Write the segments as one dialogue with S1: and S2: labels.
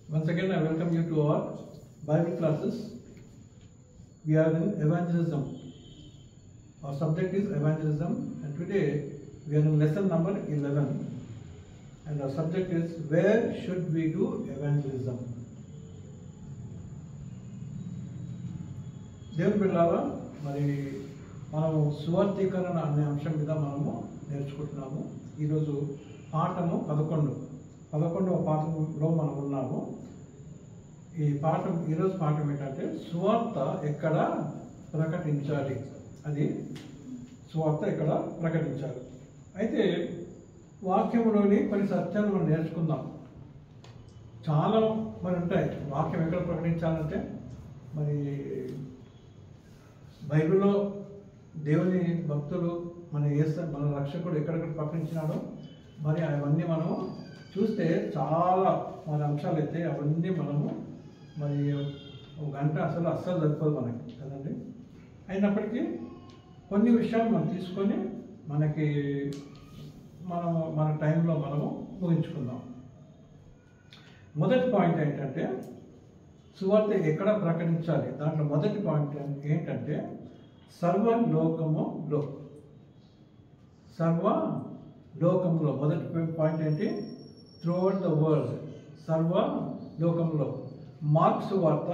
S1: Once again, I welcome you to our Bible classes. We are in evangelism. Our subject is evangelism, and today we are in lesson number 11. And our subject is where should we do evangelism? దేవుని బిడ్డలారా, మరి మనము సువార్థీకరణ అనే అంశం మీద మనము నేర్చుకుంటున్నాము. ఈరోజు పాఠము 11వ పాఠంలో మనం ఉన్నాము. ఈరోజు పాఠం ఏంటంటే సువార్త ఎక్కడ ప్రకటించాలి, అది సువార్త ఎక్కడ ప్రకటించాలి. అయితే వాక్యంలోని కొన్ని సత్యాలు మనం నేర్చుకుందాం. చాలా మరి ఉంటాయి. వాక్యం ఎక్కడ ప్రకటించాలంటే మరి బైబిల్లో దేవుని భక్తులు మన రక్షకుడు ఎక్కడెక్కడ ప్రకటించినాడో మరి అవన్నీ మనము చూస్తే చాలా మన అంశాలు అయితే అవన్నీ మనము మరి ఒక గంట అస్సలు సరిపోదు మనకి కదండి. అయినప్పటికీ కొన్ని విషయాలు మనం తీసుకొని మన టైంలో మనము ముగించుకుందాం. మొదటి పాయింట్ ఏంటంటే సువార్త ఎక్కడ ప్రకటించాలి. దాంట్లో మొదటి పాయింట్ ఏంటంటే సర్వలోకములో. మొదటి పాయింట్ ఏంటి? త్రూఅవుట్ ద వరల్డ్, సర్వలోకంలో. మార్క్స్ వార్త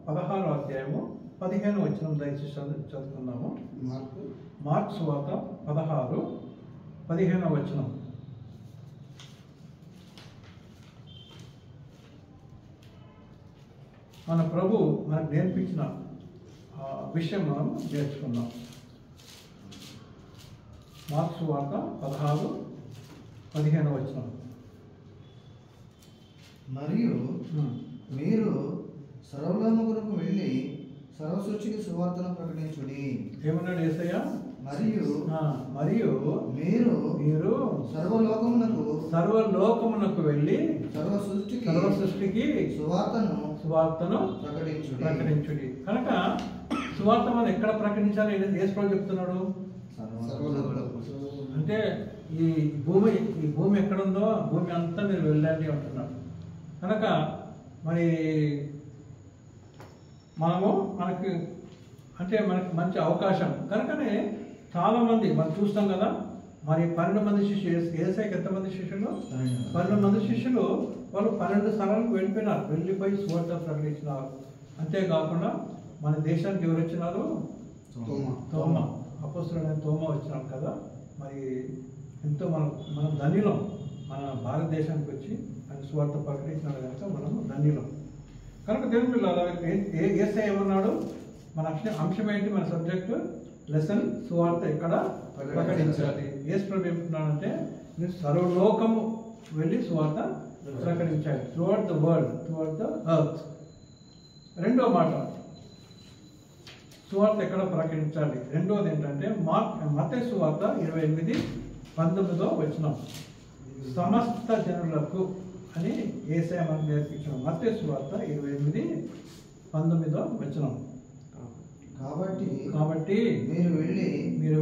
S1: 16వ అధ్యాయము 15వ వచనం దయచేసి చదువుకుందాము. మార్క్స్ వార్త 16:15వ వచనం. మన ప్రభు మనకు నేర్పించిన విషయం మనం నేర్చుకుందాం. మార్క్స్ వార్త 16:15వ వచనం.
S2: మరియు మీరు సర్వలోకమునకు వెళ్ళి సర్వసృష్టికి సువార్తను ప్రకటించుడి.
S1: ఏమన్నాడు యేసయ్య? మరియు
S2: మీరు
S1: సర్వలోకమునకు వెళ్ళి సర్వసృష్టికి సువార్తను ప్రకటించుడి. కనుక సువార్త మనం ఎక్కడ ప్రకటించాలి? యేసు ప్రభు చెప్తున్నాడు. అంటే ఈ భూమి ఎక్కడుందో భూమి అంతా మీరు వెళ్ళండి అంటున్నాడు. కనుక మరి మనకి మంచి అవకాశం. కనుకనే చాలామంది మనం చూస్తాం కదా. మరి 12 మంది శిష్యులు, యేసయ్యకి ఎంతమంది శిష్యులు? 12 మంది శిష్యులు. వాళ్ళు 12 స్థలాలకు వెళ్ళిపోయినారు, వెళ్ళిపోయి సువార్త ప్రకటించినారు. అంతేకాకుండా మన దేశానికి ఎవరు వచ్చినారు? తోమా, అపోస్తలుడైన తోమా వచ్చినారు కదా. మరి ఎంతో మనం ధన్యులం. మన భారతదేశానికి వచ్చి ఆయన సువార్త ప్రకటించినాడు కనుక మనము ధన్యులం. కనుక దేవుని పిల్లలు యేసయ్య ఏమన్నాడు? మన అంశం ఏంటి? మన సబ్జెక్టు లెసన్ సువార్త ఎక్కడ ప్రకటించాలి. యేసు ప్రభు ఏమంటున్నాడంటే మీరు సర్వలోకము వెళ్ళి సువార్త ప్రకటించాలి. Throughout the world, throughout the earth. రెండో మాట, సువార్త ఎక్కడ ప్రకటించాలి. రెండోది ఏంటంటే మత్తయి సువార్త 28:19వ వచనం. సమస్త జనులకు అని యేసయ్య మనకు నేర్పించాం. మత్తయి సువార్త 28:19వ వచనం. కాబట్టి మీరు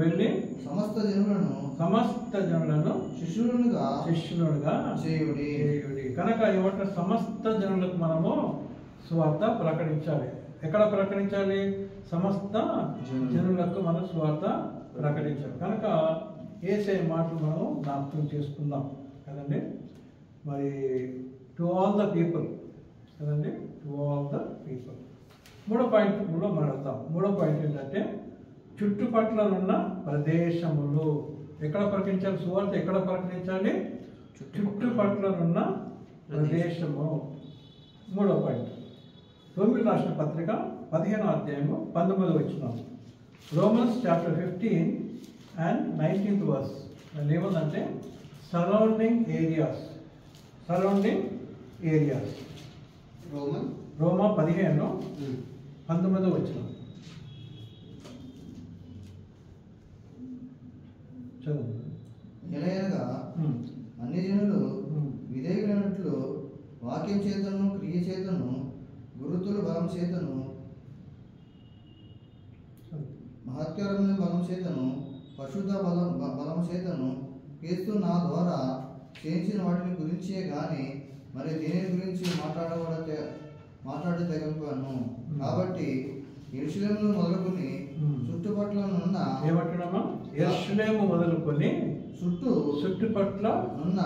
S1: వెళ్ళి సమస్త జనులను శిష్యులుగా చేయుడి. కనుక ఏమంటారు? సమస్త జనులకు మనము సువార్త ప్రకటించాలి. ఎక్కడ ప్రకటించాలి? సమస్త జనులకు మనం సువార్త ప్రకటించాలి. కనుక యేసయ్య మాటలు మనం జ్ఞాపకం చేసుకుందాం కదండి. మరి టు ఆల్ ద పీపుల్ కదండి, టు ఆల్ ద పీపుల్. మూడో పాయింట్లో మాట్లాడతాం. మూడో పాయింట్ ఏంటంటే చుట్టుపక్కల ఉన్న ప్రదేశములు. ఎక్కడ ప్రకటించాలి సువార్త? ఎక్కడ ప్రకటించాలి? చుట్టుపక్కల ఉన్న ప్రదేశము. మూడో పాయింట్ రోమీయులకు రాసిన పత్రిక 15వ అధ్యాయము 19వ వచనం. Romans chapter 15 and 19th verse. దాని ఏముందంటే సరౌండింగ్ ఏరియాస్. రోమా 15:19వ వచనం చదువు.
S2: ఎలాగనగా అన్ని జనులు విధేయులైనట్లు వాక్యం చేతను, క్రియ చేతను, గురుతుల బలం చేతను, మహత్కరమైన బలం చేతను, పరిశుద్ధ బలం చేతను క్రీస్తు నా ద్వారా చేయించిన వాటిని గురించే గాని మరి దీని గురించి మాట్లాడే తెగను. కాబట్టి యెరూషలేమును మొదలుకొని చుట్టుపట్ల ఉన్న
S1: యెరూషలేము మొదలుకొని చుట్టుపట్ల ఉన్న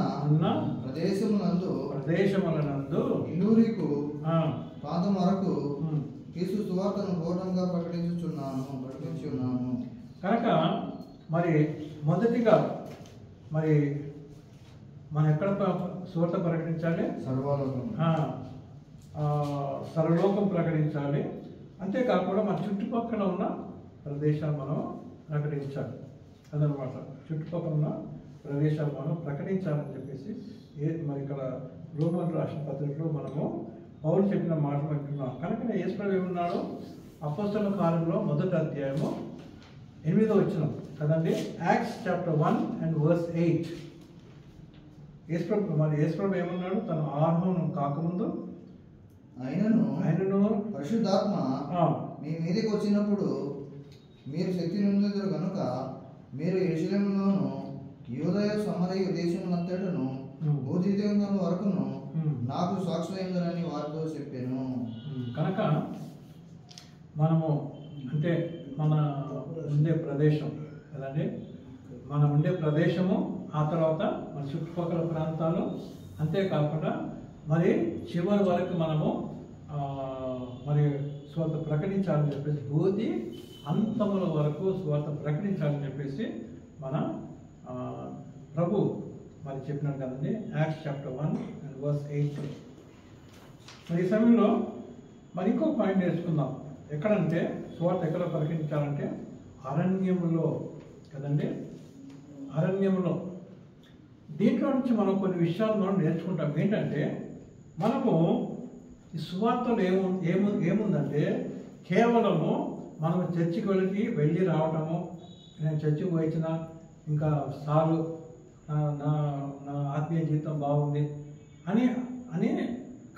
S1: ప్రదేశములనందు ఇల్లూరికు ప్రాంతం వరకు క్రీస్తు సువార్తను ఘోరంగా ప్రకటించి ఉన్నాను. కనుక మరి మొదటిగా మరి మనం ఎక్కడ సువార్త ప్రకటించాలి? సర్వలోకం ప్రకటించాలి. అంతేకాకుండా మన చుట్టుపక్కల ఉన్న ప్రదేశాలు మనం ప్రకటించాలి అదనమాట. చుట్టుపక్కల ఉన్న ప్రదేశాలు మనం ప్రకటించాలని చెప్పేసి మరి ఇక్కడ రోమన్ రాష్ట్ర పత్రికలో మనము పౌలు చెప్పిన మాటలు వింటున్నాం. కనుక యేసు ప్రభు ఏమన్నాడు? అపోస్తలుల కార్యంలో 1వ అధ్యాయము 8వ వచనం కదండి. Acts chapter 1:8. యేసు ప్రభు ఏమన్నాడు? తన ఆరోహణం కాకముందు ఆయనను పరిశుద్ధాత్మ మీ మీదకి వచ్చినప్పుడు మీరు శక్తి నొందుదురు కనుక మీరు యెరూషలేములోను యూదయ సమరయ దేశములంతటను భూదిగంతముల వరకును నాకు సాక్షులైందని వారితో చెప్పాను. కనుక మనము అంటే మన ఉండే ప్రదేశం కదండి, మనం ఉండే ప్రదేశము, ఆ తర్వాత మన చుట్టుపక్కల ప్రాంతాలు, అంతేకాకుండా మరి చివరి వరకు మనము మరి స్వార్థ ప్రకటించాలని చెప్పేసి బోధి అంతముల వరకు స్వార్థ ప్రకటించాలని చెప్పేసి మన ప్రభు మరి చెప్పినాడు కదండి. Acts chapter 1:8. మరి ఈ సమయంలో మరి ఇంకో పాయింట్ నేర్చుకుందాం. ఎక్కడంటే స్వార్థ ఎక్కడ ప్రకటించాలంటే అరణ్యములో కదండి, అరణ్యములో. దీంట్లో నుంచి మనం కొన్ని విషయాలు మనం నేర్చుకుంటాం. ఏంటంటే మనము ఈ సువార్తలో ఏముందంటే కేవలము మనం చర్చికి వెళ్ళి రావటము, నేను చర్చికి పోయించిన ఇంకా సార్లు నా ఆత్మీయ జీవితం బాగుంది అని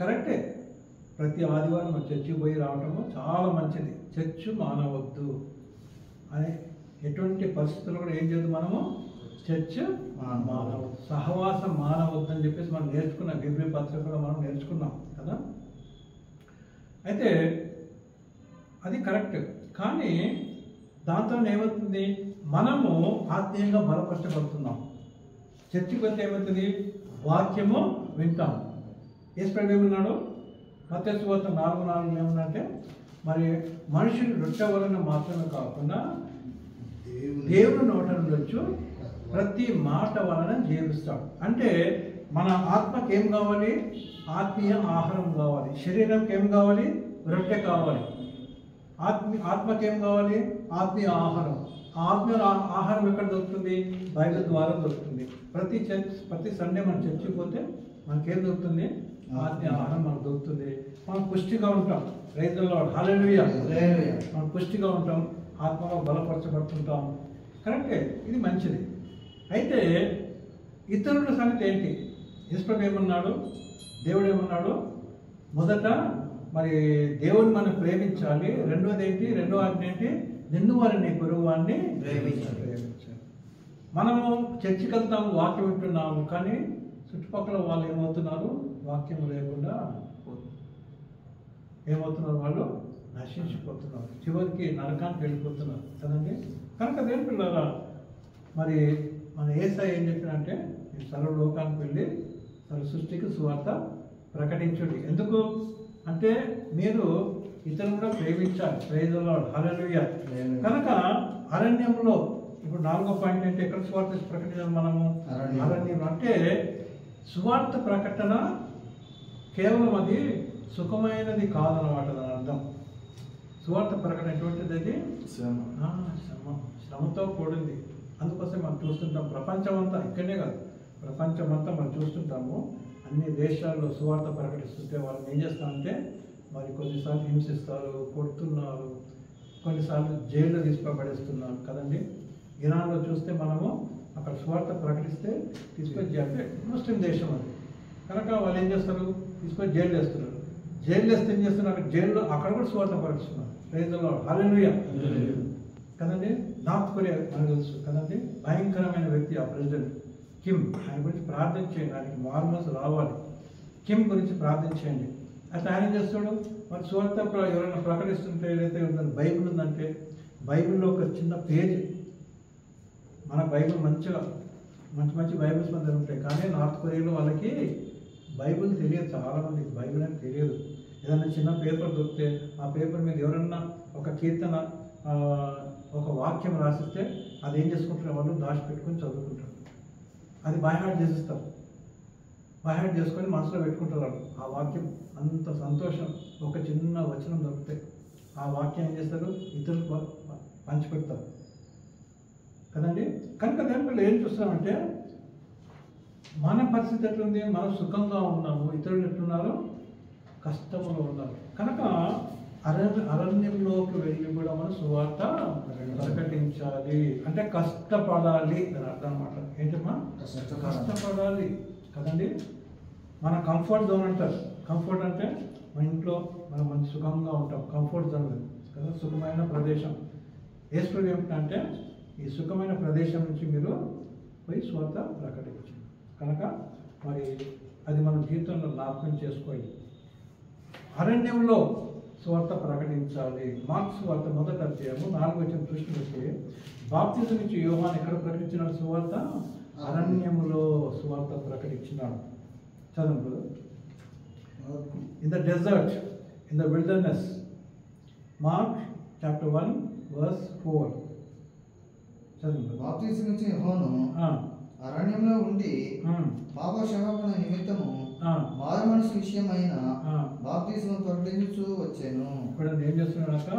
S1: కరెక్టే. ప్రతి ఆదివారం మనం చర్చికి పోయి రావటము చాలా మంచిది. చర్చ్ మానవద్దు అని ఎటువంటి పరిస్థితుల్లో కూడా ఏం చేయదు, మనము చర్చ్ మానవద్దు, సహవాసం మానవద్దు అని చెప్పేసి మనం నేర్చుకున్నాం. హెబ్రీ పత్రికలో మనం నేర్చుకున్నాం కదా. అయితే అది కరెక్ట్. కానీ దాంతో ఏమవుతుంది, మనము ఆత్మీయంగా బలపరచబడుతున్నాం. చర్చికి వెళ్తే ఏమవుతుంది, వాక్యము వింటాం. యేసు ప్రభు ఏమన్నాడు? మత్తయి సువార్త 4:4 ఏమన్నంటే మరి మనుషులు రొట్టె వలన మాత్రమే కాకుండా దేవుని నోట నుండి ప్రతి మాట వలన జీవిస్తాడు. అంటే మన ఆత్మకి ఏం కావాలి? ఆత్మీయ ఆహారం కావాలి. శరీరంకి ఏం కావాలి? రొట్టె కావాలి. ఆత్మకి ఏం కావాలి? ఆత్మీయ ఆహారం. ఆత్మీయ ఆహారం ఎక్కడ దొరుకుతుంది? బైబిల్ ద్వారా దొరుకుతుంది. ప్రతి సండే మనం చర్చికి పోతే మనకేం దొరుకుతుంది? ఆత్మీయ ఆహారం మనకు దొరుకుతుంది. మనం పుష్టిగా ఉంటాం. ప్రైజ్ ది లార్డ్, హల్లెలూయా. మనం పుష్టిగా ఉంటాం, ఆత్మగా బలపరచబడుతుంటాం. కరెక్టే, ఇది మంచిది. అయితే ఇతరుల సంగతి ఏంటి? యేసు ప్రభు ఏమన్నాడు? దేవుడు ఏమన్నాడు? మొదట మరి దేవుని మనం ప్రేమించాలి. రెండోది ఏంటి? రెండో ఆజ్ఞ ఏంటి? నిన్ను వారిని పొరుగువాన్ని ప్రేమించాలి. మనము చర్చికి వెళ్తాము, వాక్యం వింటున్నాము, కానీ చుట్టుపక్కల వాళ్ళు ఏమవుతున్నారు? వాక్యం లేకుండా ఏమవుతున్నారు? వాళ్ళు నశించిపోతున్నారు, చివరికి నరకానికి వెళ్ళిపోతున్నారు కదండి. కనుక దేని పిల్లరా, మరి మన యేసయ్య ఏం చెప్పినంటే సర్వలోకానికి వెళ్ళి సర్వ సృష్టికి సువార్త ప్రకటించుడి. ఎందుకు అంటే మీరు ఇతరులను కూడా ప్రేమించాలి. ప్రైజ్ ది లార్డ్, హల్లెలూయా. కనుక అరణ్యంలో ఇప్పుడు 4వ పాయింట్ అంటే ఎక్కడ సువార్త ప్రకటించాలి మనము? అరణ్యం. అంటే సువార్త ప్రకటన కేవలం అది సుఖమైనది కాదన్నమాట. దాని అర్థం సువార్త ప్రకటన ఎటువంటిది? అది శ్రమతో కూడింది. అందుకోసం మనం చూస్తుంటాం ప్రపంచం అంతా, ఇక్కడనే కాదు ప్రపంచం అంతా మనం చూస్తుంటాము. అన్ని దేశాల్లో సువార్త ప్రకటిస్తుంటే వాళ్ళని ఏం చేస్తారంటే మరి కొన్నిసార్లు హింసిస్తారు, కొడుతున్నారు, కొన్నిసార్లు జైల్లో తీసుకుపడేస్తున్నారు కదండి. ఇరాన్లో చూస్తే మనము అక్కడ సువార్త ప్రకటిస్తే తీసుకొని అంటే ముస్లిం దేశం అది, కనుక వాళ్ళు ఏం చేస్తారు? తీసుకొని జైలు వేస్తున్నారు. జైలు వేస్తే ఏం చేస్తున్నారు? అక్కడ జైల్లో అక్కడ కూడా సువార్త ప్రకటిస్తున్నారు. ప్రైజ్ ది లార్డ్, హల్లెలూయా కదండి. నార్త్ కొరియా మనకు తెలుసు కదండి, భయంకరమైన వ్యక్తి ఆ ప్రెసిడెంట్ కిమ్. ఆయన గురించి ప్రార్థన చేయండి, ఆయనకి మార్మల్స్ రావాలి. కిమ్ గురించి ప్రార్థించండి. అయితే ఆయన ఏం చేస్తాడు, మరి సువార్త ఎవరైనా ప్రకటిస్తుంటే ఏదైతే ఉందని బైబిల్ ఉందంటే బైబిల్లో ఒక చిన్న పేజీ, మన బైబిల్ మంచిగా మంచి మంచి బైబిల్స్ మన దగ్గర ఉంటాయి. కానీ నార్త్ కొరియాలో వాళ్ళకి బైబిల్ తెలియదు, చాలామందికి బైబిల్ అని తెలియదు. ఏదైనా చిన్న పేపర్ దొరికితే ఆ పేపర్ మీద ఎవరన్నా ఒక కీర్తన ఒక వాక్యం రాసిస్తే అది ఏం చేసుకుంటారు, వాళ్ళు దాచిపెట్టుకొని చదువుకుంటారు. అది బైహార్ట్ చేసిస్తారు, బైహార్ట్ చేసుకొని మనసులో పెట్టుకుంటారు వాళ్ళు. ఆ వాక్యం అంత సంతోషం, ఒక చిన్న వచనం దొరికితే ఆ వాక్యం ఏం చేస్తారు, ఇతరులకు పంచిపెడతారు కదండి. కనుక దానివల్ల ఏం చూస్తామంటే మన పరిస్థితి ఎట్లుంది, మనం సుఖంగా ఉన్నాము, ఇతరులు ఎట్లున్నారు, కష్టంలో ఉన్నారు. కనుక అరణ్యంలోకి వెళ్ళి కూడా మనం సువార్త ప్రకటించాలి. అంటే కష్టపడాలి అని అర్థం అన్నమాట. ఏంటమ్మా, కష్టపడాలి కదండి. మన కంఫర్ట్ జోన్ అంటారు. కంఫర్ట్ అంటే మన ఇంట్లో మనం మంచి సుఖంగా ఉంటాం, కంఫర్ట్ జోన్ కదా, సుఖమైన ప్రదేశం. యేసు ఏమిటంటే ఈ సుఖమైన ప్రదేశం నుంచి మీరు పోయి సువార్త ప్రకటించండి. కనుక మరి అది మన జీవితంలో జ్ఞాపకం చేసుకోవాలి. అరణ్యంలో సువార్త ప్రకటించాలి. మార్క్స్ సువార్త 1వ అధ్యాయము 4వ వచనం చూసినట్లయితే బాప్తిజం ఇచ్చి యోహాను ఎక్కడ ప్రకటించినాడు సువార్త? అరణ్యములో సువార్త ప్రకటించినాడు. చదువు. In the desert, in the wilderness. Mark chapter 1 verse 4. చదువు.
S2: బాప్తిజం ఇచ్చి యోహాను అరణ్యంలో ఉండి పాప క్షమాపణ నిమిత్తము మారు మనసు విషయమైన బాప్తిజం ప్రకటించుచూ వచ్చాను.
S1: ఇక్కడ ఏం చేస్తున్నాడక,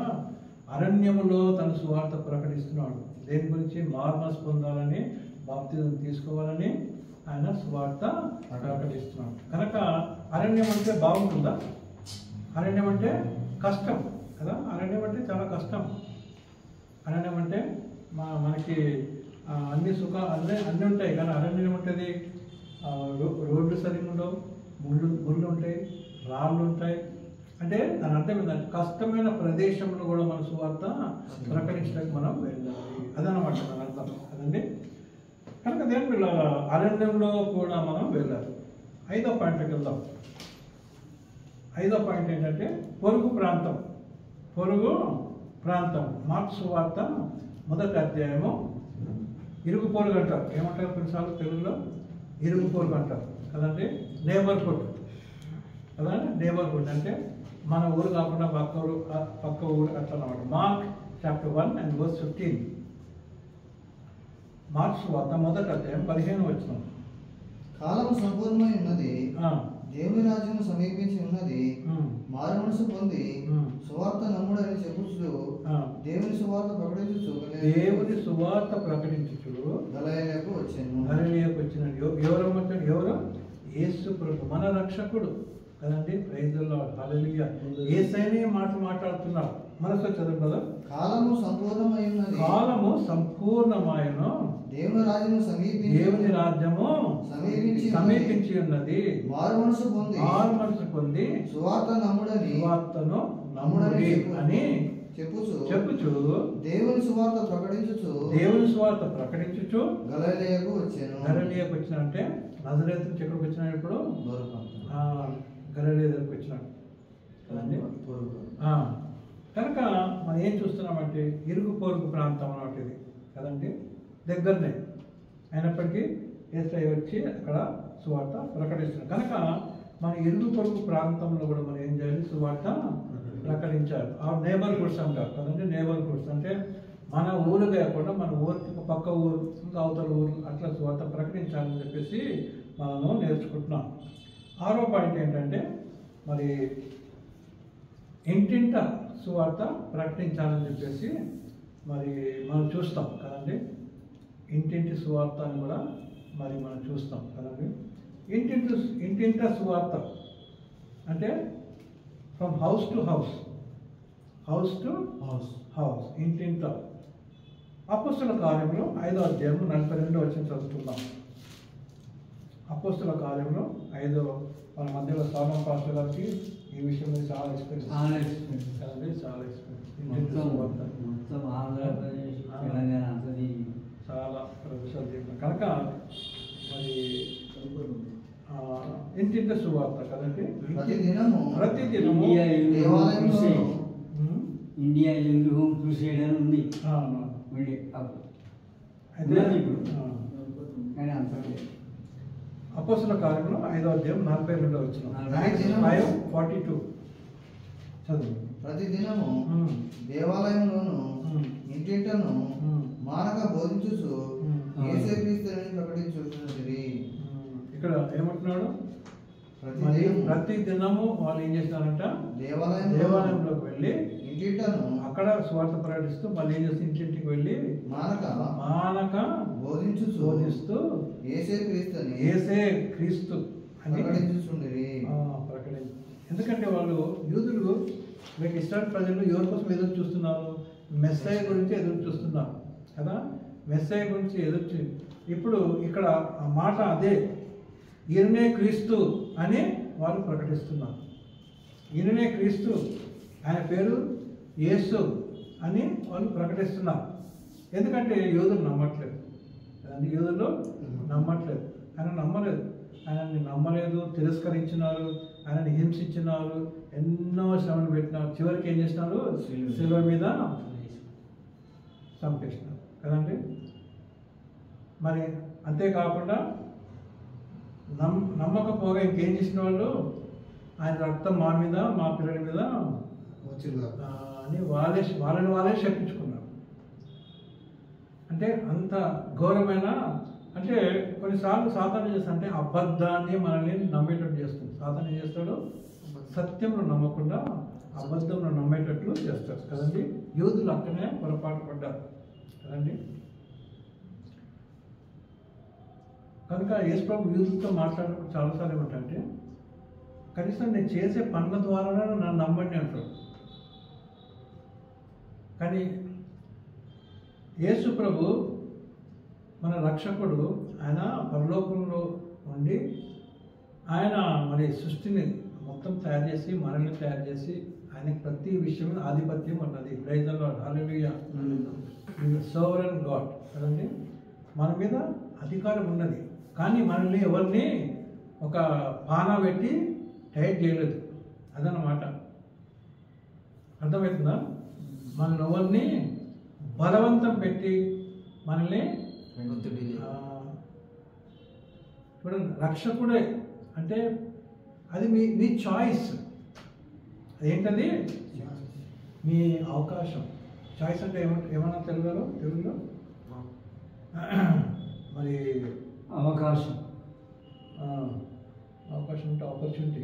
S1: అరణ్యములో తన సువార్త ప్రకటిస్తున్నాడు. దేని గురించి? మారు మనసు పొందాలని, బాప్తిజం తీసుకోవాలని ఆయన సువార్త ప్రకటిస్తున్నాడు. కనుక అరణ్యం అంటే బాగుంటుందా? అరణ్యం అంటే కష్టం కదా. అరణ్యం అంటే చాలా కష్టం. అరణ్యం అంటే మనకి అన్ని అన్నీ ఉంటాయి, కానీ అరణ్యం ఉంటుంది, రోడ్లు సరిగ్గా ఉండవు, ముళ్ళు ఉంటాయి, రాళ్ళు ఉంటాయి. అంటే దాని అర్థం ఏంటంటే కష్టమైన ప్రదేశంలో కూడా మన సువార్త ప్రకటించడానికి మనం వెళ్ళాలి, అదనమాట మన అర్థం కదండి. కనుక దేని పిల్లల అరణ్యంలో కూడా మనం వెళ్ళాలి. 5వ పాయింట్కి వెళ్దాం. 5వ పాయింట్ ఏంటంటే పొరుగు ప్రాంతం. పొరుగు ప్రాంతం. మార్క్స్ సువార్త 1వ అధ్యాయము ఇరుగు పొరుగు అంటారు. ఏమంటారు కొన్నిసార్లు తెలుగులో? ఇరుగు పొరుగు అంటారు కదండి. నేబర్హుడ్ కదా. నేబర్హుడ్ అంటే మన ఊరు కాకుండా పక్క ఊరు అట్లా అన్నమాట. Mark chapter 1 and verse 15. Marks సువార్త 1వ అధ్యాయం 15వ వచనం.
S2: కాలము సంపూర్ణమై ఉన్నది, దేవుని రాజ్యము సమీపించి ఉన్నది, మారు మనసు పొంది సువార్త నమ్ముడని చెప్పుచు దేవుని సువార్త ప్రకటించుచు గలిలయకు వచ్చాను.
S1: గలిలయకు వచ్చినాడు. ఎవరు? యేసు ప్రభు మన రక్షకుడు కదండి. ప్రైజ్ ది లార్డ్, హల్లెలూయా. యేసయ్యనే మాట్లాడుతున్నాడు. మనసు చదువు కదా.
S2: కాలము సంపూర్ణమై ఉన్నది,
S1: కాలము సంపూర్ణమాయను,
S2: దేవుని రాజ్యము
S1: సమీపించి ఉన్నది,
S2: మారు మనసు పొంది
S1: సువార్తను నమ్ముడి అని చెప్పుచు
S2: దేవుని సువార్త ప్రకటించుచు గలిలయకు
S1: వచ్చిన అంటే నజరేతు నుంచి ఎక్కడికి వచ్చినాడు? ఇప్పుడు గలిలయ దగ్గరికి వచ్చినాడు కదండి. కనుక మనం ఏం చూస్తున్నామంటే ఇరుగు పొరుగు ప్రాంతం అన్నమాట ఇది కదండి, దగ్గరనే. అయినప్పటికీ యేసయ్య వచ్చి అక్కడ సువార్త ప్రకటిస్తున్నాడు. కనుక మన ఇరుగు పొరుగు ప్రాంతంలో కూడా మనం ఏం చేయాలి? సువార్త ప్రకటించాలి. ఆ నేబర్హుడ్స్ అంటారు కదండి. నేబర్హుడ్స్ అంటే మన ఊరు కాకుండా మన ఊరికి పక్క ఊరు, ఇంకా అవతల ఊరు, అట్లా సువార్త ప్రకటించాలని చెప్పేసి మనము నేర్చుకుంటున్నాం. 6వ పాయింట్ ఏంటంటే మరి ఇంటింట సువార్త ప్రకటించాలని చెప్పేసి మరి మనం చూస్తాం కదండి. ఇంటింటి సువార్త అని కూడా మరి మనం చూస్తాం కదండి. ఇంటింట సువార్త అంటే ఫ్రమ్ హౌస్ టు హౌస్, ఇంటింట. అపోస్తల కార్యంలో 5వ అధ్యాయం 42వ వచనం చదువుతున్నాం. అపోస్తల కార్యంలో 5వ, మన మధ్యలో సాలం పాస్టర్ గారికి ఈ విషయంలో చాలా ఎక్స్పీరియన్స్ కదండి, చాలా ఎక్స్పీరియన్స్. చాలా ప్రదేశాలు చెప్పిన కనుక మరి ఇంటింటి సువార్త కదండి. ప్రతిదినము
S3: ఇండియా హోమ్ క్రూసేడ్ అని ఉంది.
S1: అపోస్తలుల కార్యములు 5వ అధ్యాయం 42వ వచనం 5:42 చదువు.
S2: ప్రతిదినము దేవాలయంలోను ఇంటింటను మానక బోధించు యేసుక్రీస్తుని ప్రకటించుచున్నది.
S1: ఇక్కడ ఏమంటున్నాడు? ప్రతి దినము వాళ్ళు ఏం చేస్తారంట? దేవాలయంలోకి వెళ్ళి ఇంటింటను అక్కడ స్వార్థ ప్రకటిస్తూ మళ్ళీ ఏం చేస్తూ ఇంటింటికి వెళ్ళి మానక బోధిస్తూ యేసే క్రీస్తు అని ప్రకటించుచుండిరి. ఎందుకంటే వాళ్ళు యూదులు మీకు ఇస్రాయేల్ ప్రజలు ఎవరి కోసం ఎదురు చూస్తున్నారు? మెస్సయ్య గురించి ఎదురు చూస్తున్నారు కదా. మెస్సయ్య గురించి ఎదురు ఇప్పుడు ఇక్కడ ఆ మాట అదే, ఈయననే క్రీస్తు అని వాళ్ళు ప్రకటిస్తున్నారు. ఈయననే క్రీస్తు, ఆయన పేరు యేసు అని వాళ్ళు ప్రకటిస్తున్నారు. ఎందుకంటే యూదులు నమ్మట్లేదు కదండి. యూదులు నమ్మట్లేదు, ఆయన నమ్మలేదు. ఆయనని నమ్మలేదు, తిరస్కరించినారు, ఆయనని హింసించినారు, ఎన్నో శ్రమలు పెట్టినారు. చివరికి ఏం చేసినారు? శిలువ మీద చంపేసినారు కదండి. మరి అంతేకాకుండా నమ్మకపోగా ఇంకేం చేసిన వాళ్ళు, ఆయన రక్తం మా మీద మా పిల్లల మీద అని వాళ్ళని చెప్పించుకున్నారు. అంటే అంత ఘోరమైన, అంటే కొన్నిసార్లు సాతాను చేస్తా అంటే అబద్ధాన్ని మనల్ని నమ్మేటట్టు చేస్తుంది. సాతాను ఏం చేస్తాడు? సత్యంలో నమ్మకుండా అబద్ధంలో నమ్మేటట్లు చేస్తారు కదండి. యూదులు అక్కడనే పొరపాటు పడ్డారు కదండి. కనుక యేసుప్రభు యూదులతో మాట్లాడినప్పుడు చాలాసార్లు ఏమంటే, కనీసం నేను చేసే పనుల ద్వారా నన్ను నమ్మండి అంటాడు. కానీ యేసు ప్రభు మన రక్షకుడు, ఆయన పరలోకంలో ఉండి ఆయన మరి సృష్టిని మొత్తం తయారు చేసి మనల్ని తయారు చేసి ఆయనకి ప్రతి విషయంలో ఆధిపత్యం ఉన్నది. Praise the Lord, hallelujah. Sovereign God కదండి. మన మీద అధికారం ఉన్నది. కానీ మనల్ని ఎవరిని ఒక పానా పెట్టి టైట్ చేయలేదు. అదన్నమాట. అర్థమవుతుందా? మనల్ని ఎవరిని బలవంతం పెట్టి మనల్ని చూడండి, రక్షకుడే అంటే అది మీ చాయిస్. అదేంటది? మీ అవకాశం. చాయిస్ అంటే ఏమన్నా తెలుగులో మరి
S3: అవకాశం అంటే ఆపర్చునిటీ.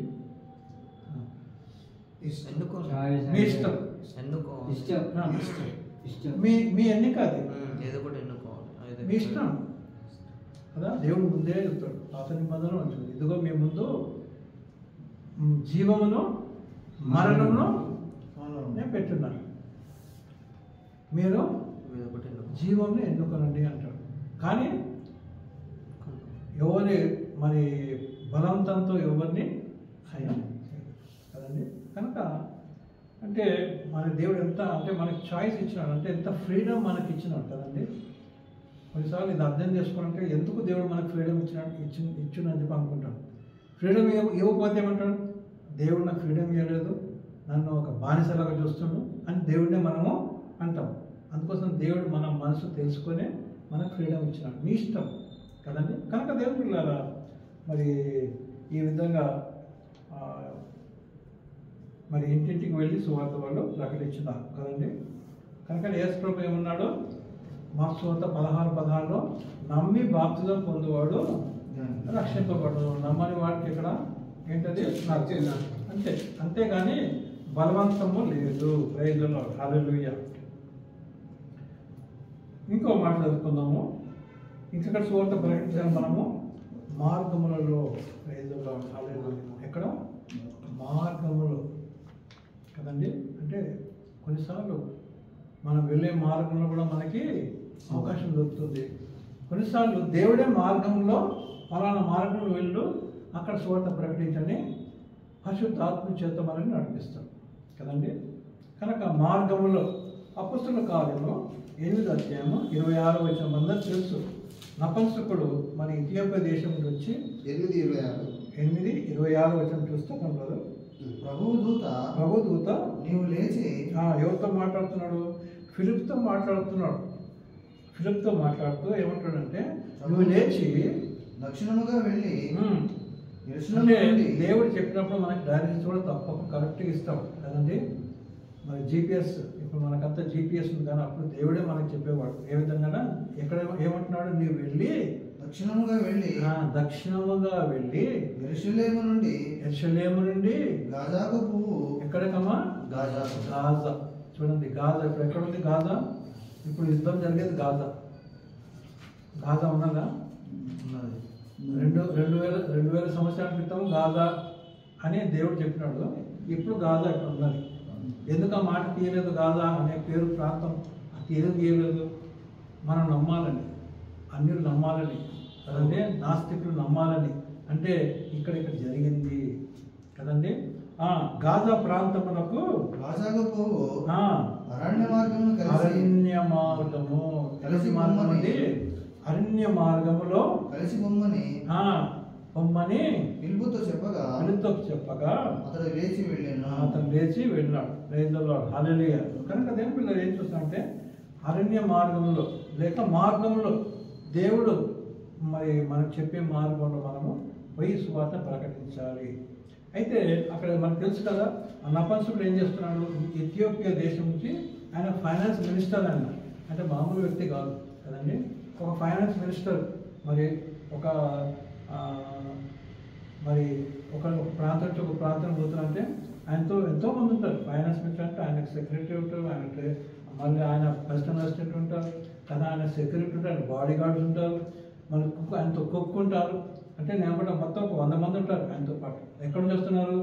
S3: మీ ఇష్టం, మీ ఎన్నిక, అది మీ ఇష్టం కదా. దేవుడు ముందే చెప్తాడు, పాత నిబంధనలు వచ్చింది, ఇదిగో మీ ముందు జీవమును మరణమును నేను పెట్టున్నాను, మీరు జీవంని ఎన్నుకోనండి అంటాడు. కానీ ఎవరి మరి బలవంతంతో ఎవరిని కదండి. కనుక అంటే మన దేవుడు ఎంత అంటే మనకి చాయిస్ ఇచ్చినాడు, అంటే ఎంత ఫ్రీడమ్ మనకి ఇచ్చినాడు కదండి. కొన్నిసార్లు ఇది అర్థం చేసుకోవాలంటే ఎందుకు దేవుడు మనకు ఫ్రీడమ్ ఇచ్చిందని చెప్పి అనుకుంటాం. ఫ్రీడమ్ ఇవ్వకపోతే ఏమంటాడు? దేవుడు నాకు ఫ్రీడమ్ ఇవ్వలేదు, నన్ను ఒక బానిసలాగా చూస్తుండు అని దేవుడినే మనము అంటాం. అందుకోసం దేవుడు మన మనసు తెలుసుకొని మనకు ఫ్రీడమ్ ఇచ్చినాడు. మీ ఇష్టం కదండి. కనుక దేవుడు పిల్లల మరి ఈ విధంగా మరి ఇంటింటికి వెళ్ళి సువార్త వాళ్ళు ప్రకటించున్నారు కదండి. కనుక యేసు ప్రభు ఏమన్నాడు? మార్కు సువార్త 16:16లో నమ్మి బాప్తిజం పొందువాడు రక్షింపబడు, నమ్మని వాడికి ఇక్కడ ఏంటది? అంతే, అంతేగాని బలవంతము లేదు. ప్రైజ్ ది లార్డ్, హల్లెలూయా. ఇంకో మాట చదువుకుందాము. ఇంకొకటి సువార్త ప్రకటించాలి మనము మార్గములలో. ప్రైజ్ ది లార్డ్, హల్లెలూయా. ఎక్కడ? మార్గములు కదండి. అంటే కొన్నిసార్లు మనం వెళ్ళే మార్గంలో కూడా మనకి అవకాశం దొరుకుతుంది. కొన్నిసార్లు దేవుడే మార్గంలో ఫలానా మార్గంలో వెళ్ళు, అక్కడ సువార్త ప్రకటించని పరిశుద్ధాత్మ చేత మనల్ని నడిపిస్తాం కదండి. కనుక మార్గములో అపొస్తలుల కార్యము 8వ అధ్యాయము 26వ వచనం అందరూ తెలుసు. నపుంసకుడు మన ఇథియోపియా దేశం నుంచి
S2: 8:26
S1: 8:26 చూస్తాం కదా. ప్రభు దూత
S2: నీవు లేచి
S1: ఎవరితో మాట్లాడుతున్నాడు? ఫిలిప్తో మాట్లాడుతున్నాడు. ఫిలిప్తో మాట్లాడుతూ ఏమంటాడంటే, నువ్వు లేచి
S2: దక్షిణముగా వెళ్ళి
S1: అంటే దేవుడు చెప్పినప్పుడు మనకి డైరెక్షన్స్ కూడా తప్పక కరెక్ట్గా ఇస్తాం కదండి. మరి జీపీఎస్ ఇప్పుడు మనకంతా జీపీఎస్ ఉంది, కానీ అప్పుడు దేవుడే మనకు చెప్పేవాడు. ఏ విధంగా ఎక్కడ ఏమంటున్నాడు? నీవు వెళ్ళి
S2: దక్షిణముగా వెళ్ళి యెరూషలేము నుండి గాజాకు పువ్వు.
S1: ఎక్కడికమ్మా? గాజా. చూడండి, గాజా ఇప్పుడు ఎక్కడ ఉంది? గాజా ఇప్పుడు యుద్ధం జరిగేది గాజా. గాజా ఉన్నదా? 2000 సంవత్సరాల క్రితం గాజా అని దేవుడు చెప్పినాడు. ఇప్పుడు గాజా ఇక్కడ ఉన్నది. ఎందుకు ఆ మాట తీయలేదు? గాజా అనే పేరు ప్రాంతం తీయలేదు. మనం నమ్మాలని, అన్యులు నమ్మాలని, కదండి, నాస్తికులు నమ్మాలని. అంటే ఇక్కడ జరిగింది కదండి. గాజా ప్రాంతమునకు అరణ్య మార్గములో
S2: కలిసి
S1: పొమ్మని
S2: పిలుపుతో చెప్పగా అతను
S1: లేచి వెళ్ళాడు. ప్రైజ్‌లో హల్లెలూయా. కనుక దేవుని పిల్లలు ఏం చూస్తామంటే, అరణ్య మార్గంలో లేక మార్గంలో దేవుడు మరి మనకు చెప్పే మార్గంలో మనము పోయి సువార్త ప్రకటించాలి. అయితే అక్కడ మనకు తెలుసు కదా, ఆ నపుంసకుడు ఏం చేస్తున్నాడు? ఇథియోపియా దేశం నుంచి ఆయన ఫైనాన్స్ మినిస్టర్ అన్న, అంటే మామూలు వ్యక్తి కాదు కదండి, ఒక ఫైనాన్స్ మినిస్టర్. మరి ఒక ప్రాంతం నుంచి ఒక ప్రాంతం పోతున్నారంటే ఆయనతో ఎంతోమంది ఉంటారు. ఫైనాన్స్ మినిస్టర్ అంటే ఆయనకు సెక్రటరీ ఉంటారు, మళ్ళీ ఆయన పర్సనల్ అసిస్టెంట్ ఉంటారు కదా, ఆయన సెక్యూరిటీ ఉంటారు, ఆయన బాడీ గార్డ్స్ ఉంటారు, మళ్ళీ ఆయనతో కుక్ ఉంటారు. అంటే నేను కూడా మొత్తం ఒక 100 మంది ఉంటారు ఆయనతో పాటు. ఎక్కడ నుంచి వస్తున్నారు?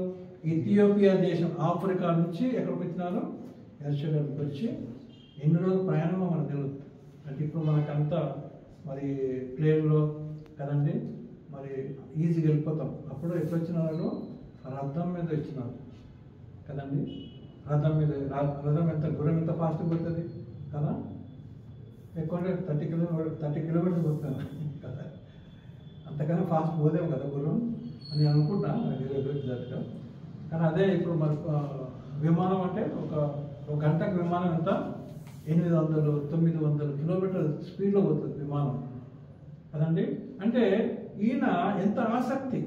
S1: ఇథియోపియా దేశం, ఆఫ్రికా నుంచి ఎక్కడికి వచ్చినారు? యెరూషలేముకి వచ్చి ఎన్ని రోజులు ప్రయాణమో మనకు తెలియదు. అంటే ఇప్పుడు మనకంతా మరి ప్లేన్లో కదండి, మరి ఈజీగా వెళ్ళిపోతాం. అప్పుడు ఎప్పుడు వచ్చినారు? రథం మీద వచ్చినారు కదండి. రథం ఎంత గుర్రం ఎంత ఫాస్ట్ పోతుంది కదా, ఎక్కువ 30 కిలోమీటర్స్ పోతున్నాను కదా, అంతకన్నా ఫాస్ట్ పోదేమో కదా గుర్రం అని అనుకుంటా ఎగ్జాక్ట్గా. కానీ అదే ఇప్పుడు మరి విమానం అంటే ఒక గంటకు విమానం ఎంత? 800-900 కిలోమీటర్ స్పీడ్లో పోతుంది విమానం కదండి. అంటే ఈయన ఎంత ఆసక్తి,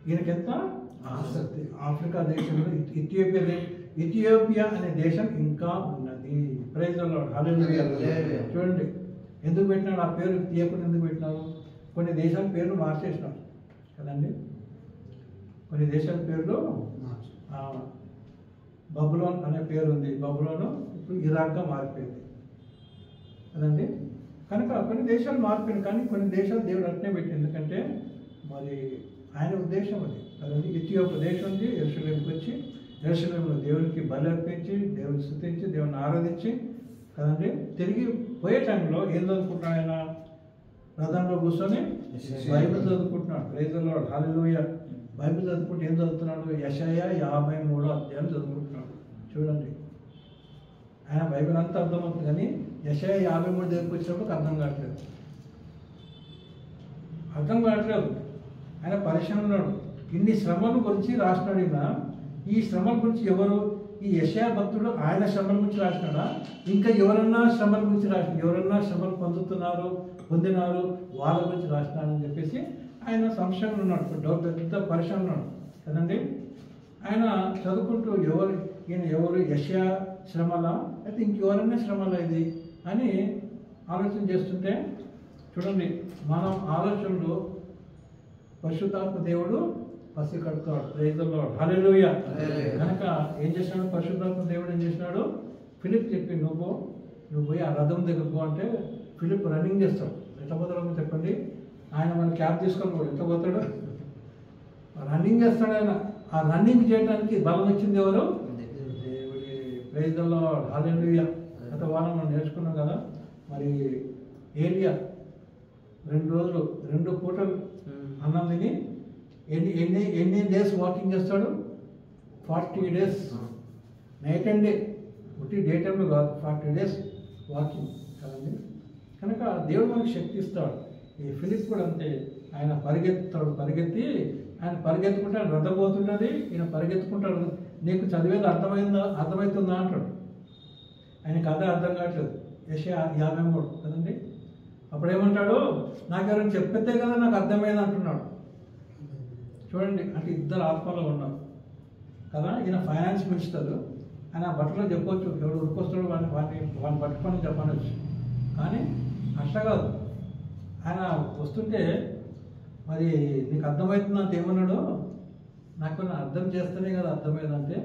S1: ఈయనకెంత ఆసక్తి. ఆఫ్రికా దేశంలో ఇథియోపియా అనే దేశం ఇంకా ఉన్నది. ప్రైజ్ ది లార్డ్, హల్లెలూయా. చూడండి ఎందుకు పెట్టినాడు ఆ పేరు తీయకుండా, ఎందుకు పెట్టినారు? కొన్ని దేశాల పేర్లు మార్చేసినారు కదండి. కొన్ని దేశాల పేర్లు బబులోన్ అనే పేరు ఉంది, బబులోను ఇప్పుడు ఇరాక్గా మారిపోయింది కదండి. కనుక కొన్ని దేశాలు మారిపోయింది, కానీ కొన్ని దేశాలు దేవుడు అట్నే పెట్టి, ఎందుకంటే మరి ఆయన ఉద్దేశం అది కదండి. ఇథియోపియా దేశం ఉంది, యెరూషలేముకి వచ్చి యెరూషలేములో దేవునికి బలి అర్పించి, దేవుని స్తుతించి, దేవుని ఆరాధించి కదండి తిరిగి పోయే టైంలో ఏం చదువుకుంటున్నాడు? ఆయన రథంలో కూర్చొని బైబిల్ చదువుకుంటున్నాడు. ప్రైజ్ ది లార్డ్, హల్లెలూయా. బైబిల్ చదువుకుంటే ఏం చదువుతున్నాడు? యెషయా 53వ అధ్యాయం చదువుకుంటున్నాడు. చూడండి, ఆయన బైబిల్ అంతా అర్థమవుతుంది, కానీ యెషయా 53 దగ్గరికి వచ్చినప్పుడు అర్థం కావట్లేదు. ఆయన పరిశ్రమ ఉన్నాడు. ఇన్ని శ్రమల గురించి రాసినాడు. ఈ శ్రమల గురించి ఎవరు? ఈ యెషయా భక్తుడు ఆయన శ్రమల గురించి రాసినాడా? ఇంకా ఎవరన్నా శ్రమల గురించి రాసినాడు? ఎవరన్నా శ్రమలు పొందినారు వాళ్ళ గురించి రాసినాడని చెప్పేసి ఆయన సంశయంలో ఉన్నాడు, పెద్ద పరిశ్రమ ఉన్నాడు కదండి. ఆయన చదువుకుంటూ ఈయన ఎవరు? యెషయా శ్రమలా అయితే ఇంకెవరన్నా శ్రమలా ఇది అని ఆలోచన చేస్తుంటే, చూడండి మనం ఆలోచనలో పరిశుద్ధాత్మ దేవుడు పసికడతాడు. ప్రైజ్ ది లార్డ్, హల్లెలూయా. కనుక ఏం చేసినాడు పరిశుద్ధాత్మ దేవుడు? ఏం చేసినాడు? ఫిలిప్ చెప్పి నువ్వు పోయి ఆ రథం దగ్గర పో అంటే ఫిలిప్ రన్నింగ్ చేస్తాడు. ఎట్లా పోతాడో చెప్పండి. ఆయన మన క్యాబ్ తీసుకొని పోడు, ఎట్లా పోతాడు? రన్నింగ్ చేస్తాడు ఆయన. ఆ రన్నింగ్ చేయడానికి బలం వచ్చింది ఎవరు? దేవుడి. ప్రైజ్ ది లార్డ్, హల్లెలూయా. గత వారం మనం నేర్చుకున్నాం కదా, మరి ఏలియా 2 రోజులు 2 పూటలు అన్నం తిని ఎన్ని డేస్ వాకింగ్ చేస్తాడు? 40 డేస్, నైట్ అండ్ డే. ఒకటి డే టైంలో కాదు, 40 డేస్ వాకింగ్ కదండి. కనుక దేవుడు మనకు శక్తి ఇస్తాడు. ఈ ఫిలిప్ కూడా అంతే,
S3: ఆయన పరిగెత్తి ఆయన పరిగెత్తుకుంటే రథం పోతుంటుంది, ఈయన పరిగెత్తుకుంటాడు. నీకు చదివేది అర్థమవుతుందా అంటాడు. ఆయనకి అదే అర్థం కావట్లేదు. యెషయా 53 కదండి. అప్పుడేమంటాడు, నాకెవరైనా చెప్పితే కదా నాకు అర్థమైంది అంటున్నాడు. చూడండి, అంటే ఇద్దరు ఆత్మలో ఉన్నారు కదా. ఈయన ఫైనాన్స్ మినిస్టర్, ఆయన బట్టలో చెప్పొచ్చు, ఎవడు ఉరికొస్తాడు వాడిని పట్టుకొని చెప్పనొచ్చు. కానీ అట్లా కాదు. ఆయన వస్తుంటే మరి నీకు అర్థమవుతుంది అంటే ఏమన్నాడు, నాకు అర్థం చేస్తేనే కదా అర్థమైందంటే